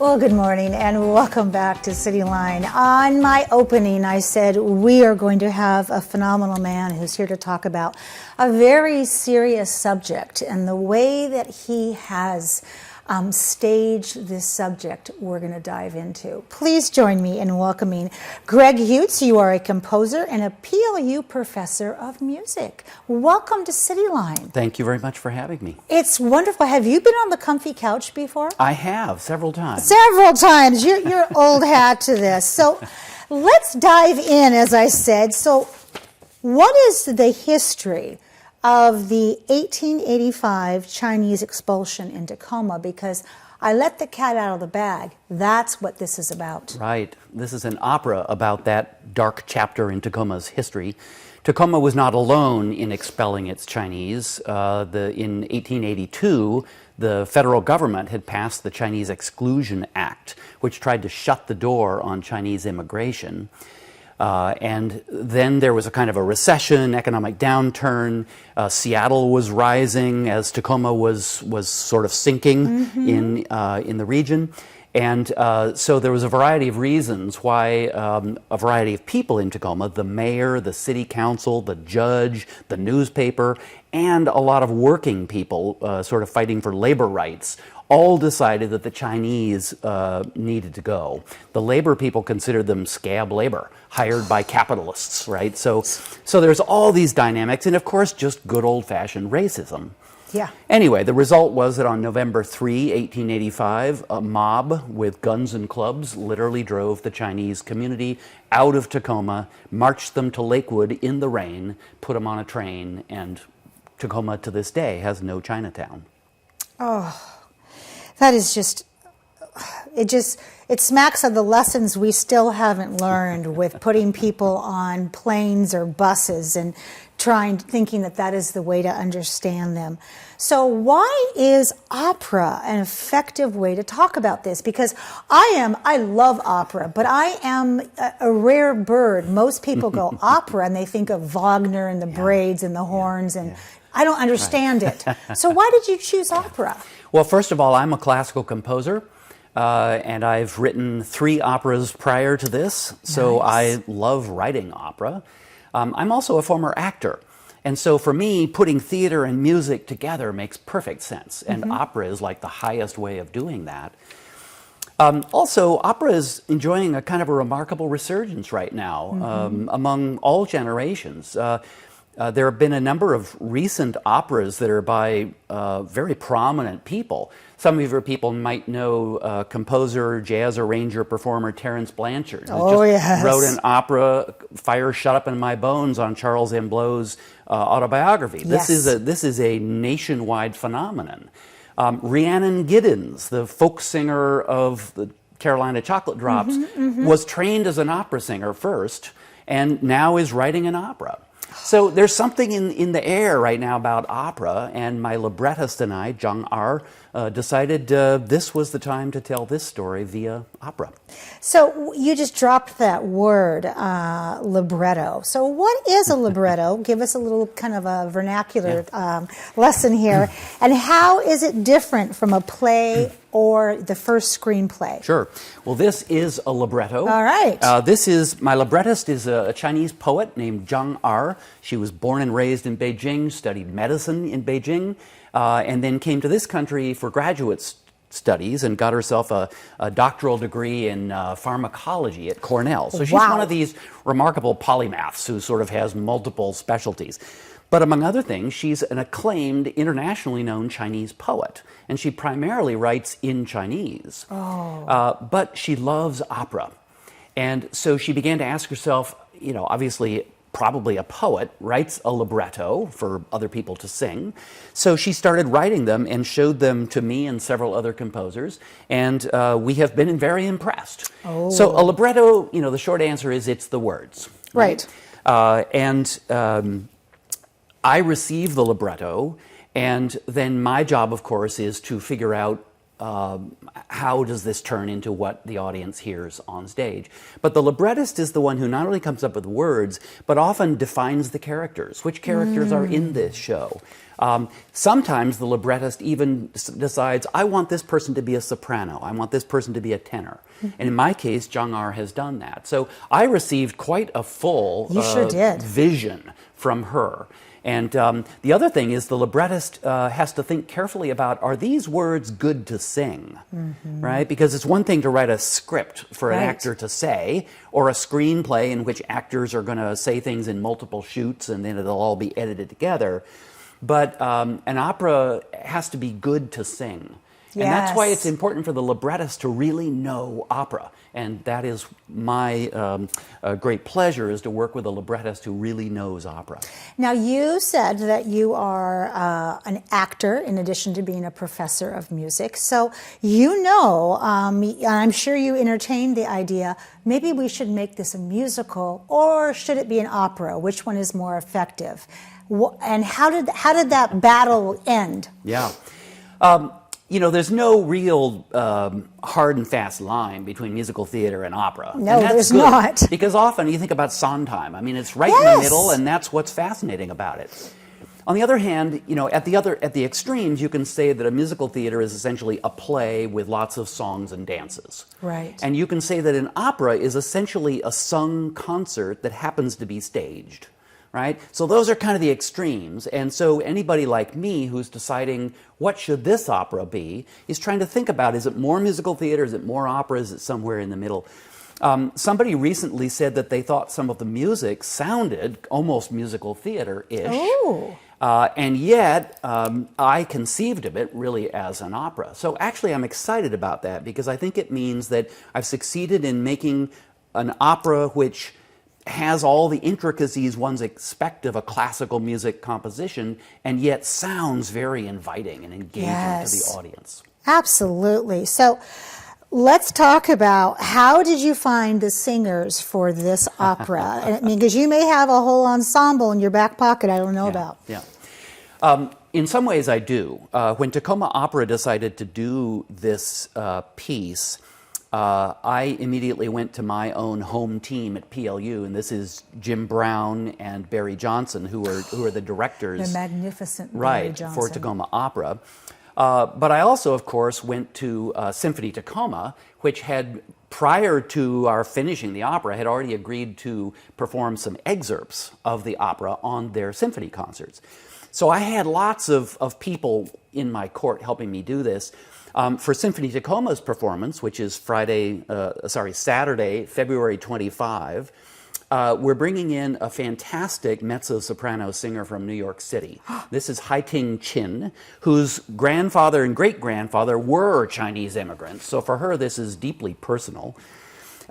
Well, good morning and welcome back to Cityline. On my opening, I said we are going to have a phenomenal man who's here to talk about a very serious subject, and the way that he has staged this subject we're going to dive into. Please join me in welcoming Greg Hutes. You are a composer and a PLU professor of music. Welcome to Cityline. Thank you very much for having me. It's wonderful. Have you been on the comfy couch before? I have, several times. Several times. You're old hat to this. So let's dive in, as I said. So what is the history of the 1885 Chinese expulsion in Tacoma? Because I let the cat out of the bag. That's what this is about. Right. This is an opera about that dark chapter in Tacoma's history. Tacoma was not alone in expelling its Chinese. In 1882, the federal government had passed the Chinese Exclusion Act, which tried to shut the door on Chinese immigration. And then there was a kind of a recession, economic downturn. Seattle was rising as Tacoma was sort of sinking in the region. And so there was a variety of reasons why a variety of people in Tacoma, the mayor, the city council, the judge, the newspaper, and a lot of working people sort of fighting for labor rights, all decided that the Chinese needed to go. The labor people considered them scab labor, hired by capitalists, right? So there's all these dynamics, and of course, just good old-fashioned racism. Yeah. Anyway, the result was that on November 3, 1885, a mob with guns and clubs literally drove the Chinese community out of Tacoma, marched them to Lakewood in the rain, put them on a train, and Tacoma to this day has no Chinatown. Oh. That is it smacks of the lessons we still haven't learned with putting people on planes or buses and thinking that is the way to understand them. So why is opera an effective way to talk about this? Because I love opera, but I am a rare bird. Most people go opera and they think of Wagner and the braids and the horns, and I don't understand it. So why did you choose opera? Well, first of all, I'm a classical composer, and I've written 3 operas prior to this, so nice. I love writing opera. I'm also a former actor, and so for me, putting theater and music together makes perfect sense, and opera is like the highest way of doing that. Also, opera is enjoying a kind of a remarkable resurgence right now among all generations. There have been a number of recent operas that are by very prominent people. Some of your people might know composer, jazz arranger, performer Terence Blanchard, who just wrote an opera, Fire Shut Up in My Bones, on Charles Amblo's autobiography. Yes. This is a nationwide phenomenon. Rhiannon Giddens, the folk singer of the Carolina Chocolate Drops, was trained as an opera singer first, and now is writing an opera. So there's something in the air right now about opera, and my librettist and I, Zhang R, decided this was the time to tell this story via opera. So you just dropped that word, libretto. So what is a libretto? Give us a little kind of a vernacular lesson here. And how is it different from a play or the first screenplay? Sure. Well, this is a libretto. All right. My librettist is a Chinese poet named Zhang R. She was born and raised in Beijing, studied medicine in Beijing, and then came to this country for graduate studies and got herself a doctoral degree in pharmacology at Cornell. So she's one of these remarkable polymaths who sort of has multiple specialties. But among other things, she's an acclaimed, internationally known Chinese poet, and she primarily writes in Chinese. But she loves opera. And so she began to ask herself, obviously, probably a poet writes a libretto for other people to sing. So she started writing them and showed them to me and several other composers, and we have been very impressed. So a libretto, the short answer is it's the words. Right. I receive the libretto, and then my job, of course, is to figure out how does this turn into what the audience hears on stage. But the librettist is the one who not only comes up with words, but often defines the characters. Which characters are in this show? Sometimes the librettist even decides, I want this person to be a soprano, I want this person to be a tenor. And in my case, Zhang has done that. So I received quite a full vision from her. And the other thing is the librettist has to think carefully about, are these words good to sing, right? Because it's one thing to write a script for an actor to say, or a screenplay in which actors are going to say things in multiple shoots and then it'll all be edited together. But an opera has to be good to sing. And that's why it's important for the librettist to really know opera. And that is my great pleasure, is to work with a librettist who really knows opera. Now, you said that you are an actor in addition to being a professor of music. So you know, I'm sure you entertained the idea, maybe we should make this a musical, or should it be an opera? Which one is more effective? And how did that battle end? Yeah. You know, there's no real hard and fast line between musical theater and opera. No, and there's not. Because often you think about Sondheim. I mean, it's right in the middle, and that's what's fascinating about it. On the other hand, you know, at the extremes, you can say that a musical theater is essentially a play with lots of songs and dances. Right. And you can say that an opera is essentially a sung concert that happens to be staged. Right? So those are kind of the extremes. And so anybody like me who's deciding what should this opera be is trying to think about, is it more musical theater, is it more opera, is it somewhere in the middle? Somebody recently said that they thought some of the music sounded almost musical theater-ish. Oh. And yet, I conceived of it really as an opera. So actually I'm excited about that, because I think it means that I've succeeded in making an opera which has all the intricacies one's expect of a classical music composition, and yet sounds very inviting and engaging to the audience. Absolutely. So let's talk about, how did you find the singers for this opera? I mean, because you may have a whole ensemble in your back pocket I don't know about. Yeah. In some ways I do. When Tacoma Opera decided to do this piece, I immediately went to my own home team at PLU, and this is Jim Brown and Barry Johnson, who are the directors. The magnificent Barry Johnson. For Tacoma Opera. But I also, of course, went to Symphony Tacoma, which had, prior to our finishing the opera, had already agreed to perform some excerpts of the opera on their symphony concerts. So I had lots of people in my court helping me do this. For Symphony Tacoma's performance, which is Saturday, February 25, we're bringing in a fantastic mezzo-soprano singer from New York City. This is Hai-Ting Chin, whose grandfather and great-grandfather were Chinese immigrants. So for her, this is deeply personal.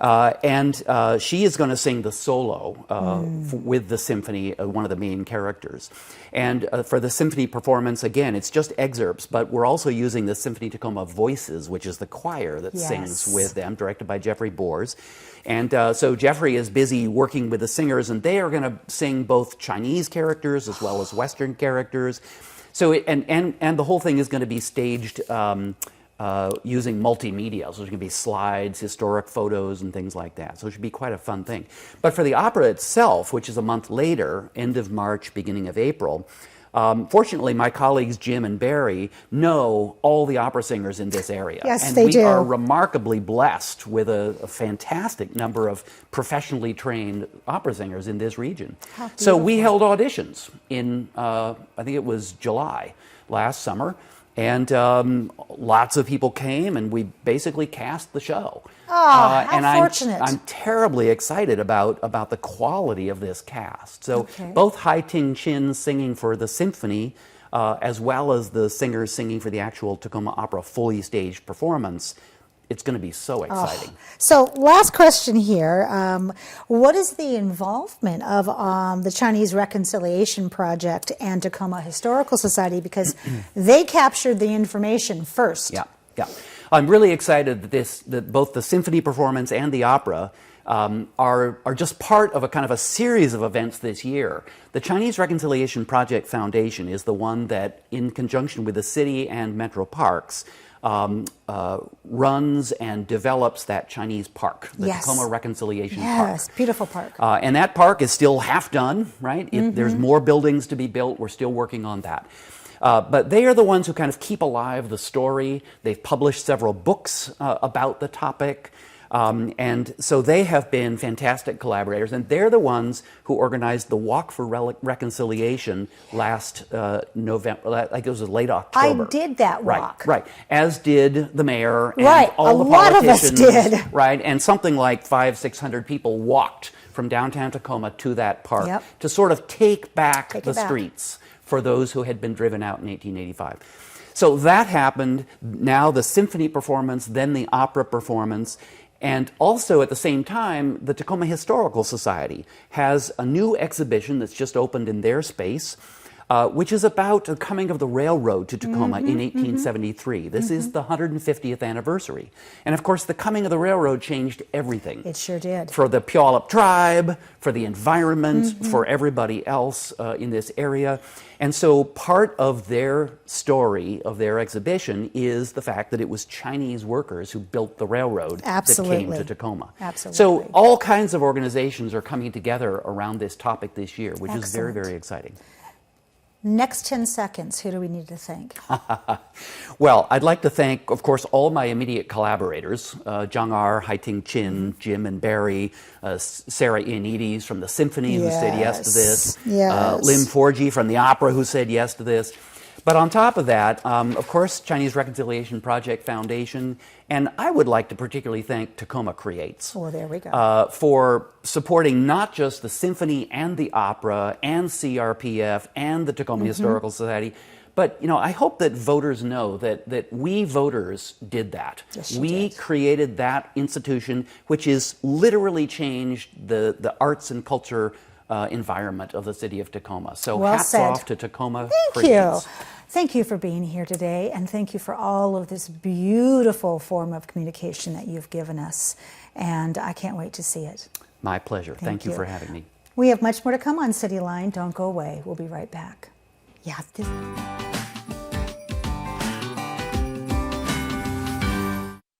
And she is going to sing the solo with the symphony, one of the main characters. And for the symphony performance, again, it's just excerpts, but we're also using the Symphony Tacoma Voices, which is the choir that sings with them, directed by Jeffrey Bors. And so Jeffrey is busy working with the singers, and they are going to sing both Chinese characters as well as Western characters. So and the whole thing is going to be staged using multimedia, so there's going to be slides, historic photos, and things like that. So it should be quite a fun thing. But for the opera itself, which is a month later, end of March, beginning of April, fortunately, my colleagues Jim and Barry know all the opera singers in this area. Yes, and they we do. are remarkably blessed with a fantastic number of professionally trained opera singers in this region. So we held auditions in, I think it was July last summer. And lots of people came, and we basically cast the show. Oh, how fortunate. I'm terribly excited about the quality of this cast. So both Hai-Ting Chin singing for the symphony, as well as the singers singing for the actual Tacoma Opera fully staged performance, it's going to be so exciting. So last question here. What is the involvement of the Chinese Reconciliation Project and Tacoma Historical Society? Because they captured the information first. Yeah. I'm really excited that both the symphony performance and the opera are just part of a kind of a series of events this year. The Chinese Reconciliation Project Foundation is the one that, in conjunction with the city and Metro Parks, runs and develops that Chinese park, the Yes. Tacoma Reconciliation Park. Yes, beautiful park. And that park is still half done, right? There's more buildings to be built. We're still working on that. But they are the ones who kind of keep alive the story. They've published several books about the topic. And so they have been fantastic collaborators, and they're the ones who organized the Walk for Reconciliation last November, like it was late October. I did that walk. Right, as did the mayor and Right, all the a lot of us politicians. did. Right, and something like 500-600 people walked from downtown Tacoma to that park Yep. to sort of take back Take the it back. streets for those who had been driven out in 1885. So that happened. Now the symphony performance, then the opera performance. And also at the same time, the Tacoma Historical Society has a new exhibition that's just opened in their space, which is about the coming of the railroad to Tacoma in 1873. This is the 150th anniversary. And of course, the coming of the railroad changed everything. It sure did. For the Puyallup tribe, for the environment, for everybody else in this area. And so part of their story, of their exhibition, is the fact that it was Chinese workers who built the railroad that came to Tacoma. Absolutely. So all kinds of organizations are coming together around this topic this year, which is very, very exciting. Next 10 seconds, who do we need to thank? Well, I'd like to thank, of course, all my immediate collaborators, Zhang R, Haiting Chin, Jim and Barry, Sarah Ioannidis from the Symphony who said yes to this, Yes. Lim Forgy from the opera who said yes to this. But on top of that, of course, Chinese Reconciliation Project Foundation, and I would like to particularly thank Tacoma Creates. Oh, there we go. For supporting not just the symphony and the opera and CRPF and the Tacoma Historical Society, but I hope that voters know that we voters did that. Yes, you we did. created that institution, which has literally changed the arts and culture environment of the city of Tacoma. So Well hats said. off to Tacoma Thank you. Creates. Thank you for being here today, and thank you for all of this beautiful form of communication that you've given us. And I can't wait to see it. My pleasure. Thank you you. for having me. We have much more to come on Cityline. Don't go away. We'll be right back. Yeah.